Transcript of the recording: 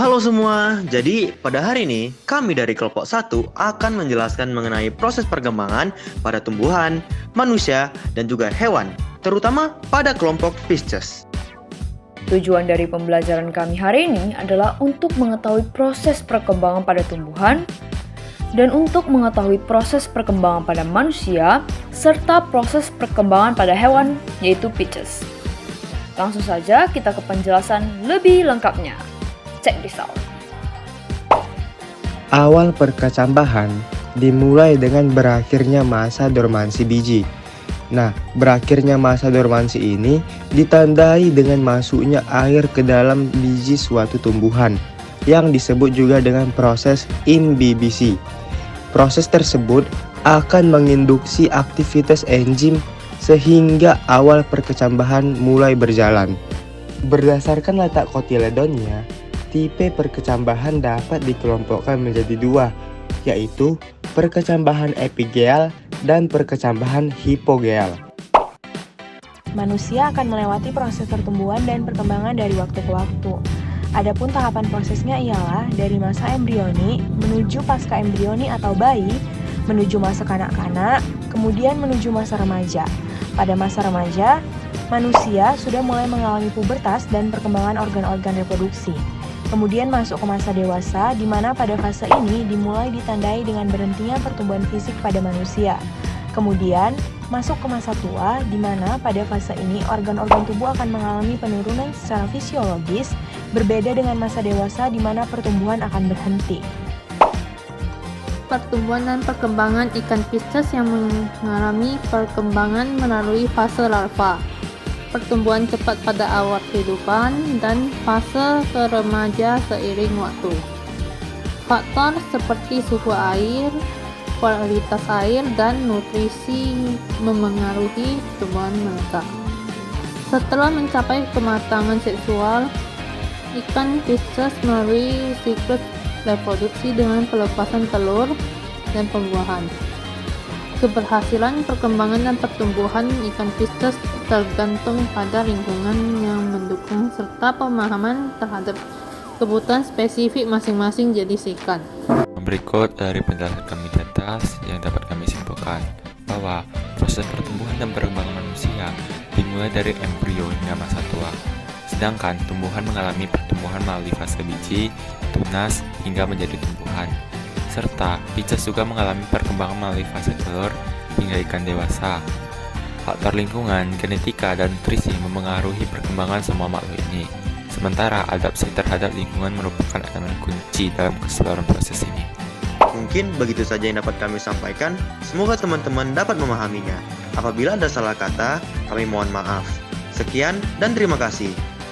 Halo semua, jadi pada hari ini kami dari kelompok 1 akan menjelaskan mengenai proses perkembangan pada tumbuhan, manusia, dan juga hewan, terutama pada kelompok Pisces. Tujuan dari pembelajaran kami hari ini adalah untuk mengetahui proses perkembangan pada tumbuhan dan untuk mengetahui proses perkembangan pada manusia serta proses perkembangan pada hewan yaitu Pisces. Langsung saja kita ke penjelasan lebih lengkapnya. Check this out. Awal perkecambahan dimulai dengan berakhirnya masa dormansi biji. Nah, berakhirnya masa dormansi ini ditandai dengan masuknya air ke dalam biji suatu tumbuhan yang disebut juga dengan proses imbibisi. Proses tersebut akan menginduksi aktivitas enzim sehingga awal perkecambahan mulai berjalan. Berdasarkan letak kotiledonnya, tipe perkecambahan dapat dikelompokkan menjadi dua, yaitu perkecambahan epigeal dan perkecambahan hipogeal. Manusia akan melewati proses pertumbuhan dan perkembangan dari waktu ke waktu. Adapun tahapan prosesnya ialah dari masa embrioni menuju pasca embrioni atau bayi, menuju masa kanak-kanak, kemudian menuju masa remaja. Pada masa remaja, manusia sudah mulai mengalami pubertas dan perkembangan organ-organ reproduksi. Kemudian masuk ke masa dewasa, di mana pada fase ini dimulai ditandai dengan berhentinya pertumbuhan fisik pada manusia. Kemudian masuk ke masa tua, di mana pada fase ini organ-organ tubuh akan mengalami penurunan secara fisiologis, berbeda dengan masa dewasa di mana pertumbuhan akan berhenti. Pertumbuhan dan perkembangan ikan Pisces yang mengalami perkembangan melalui fase larva, pertumbuhan cepat pada awal kehidupan, dan fase ke remaja seiring waktu. Faktor seperti suhu air, kualitas air, dan nutrisi memengaruhi pertumbuhan mereka. Setelah mencapai kematangan seksual, ikan Pisces melalui siklus reproduksi dengan pelepasan telur dan pembuahan. Keberhasilan perkembangan dan pertumbuhan ikan Pisces tergantung pada lingkungan yang mendukung serta pemahaman terhadap kebutuhan spesifik masing-masing jenis ikan. Berikut dari penjelasan kami di atas yang dapat kami simpulkan bahwa proses pertumbuhan dan perkembangan manusia dimulai dari embrio hingga masa tua. Sedangkan tumbuhan mengalami pertumbuhan melalui fase biji, tunas, hingga menjadi tumbuhan. Serta Pisces juga mengalami perkembangan melalui fase telur hingga ikan dewasa. Faktor lingkungan, genetika, dan nutrisi memengaruhi perkembangan semua makhluk ini. Sementara adaptasi terhadap lingkungan merupakan elemen kunci dalam keseluruhan proses ini. Mungkin begitu saja yang dapat kami sampaikan. Semoga teman-teman dapat memahaminya. Apabila ada salah kata, kami mohon maaf. Sekian dan terima kasih.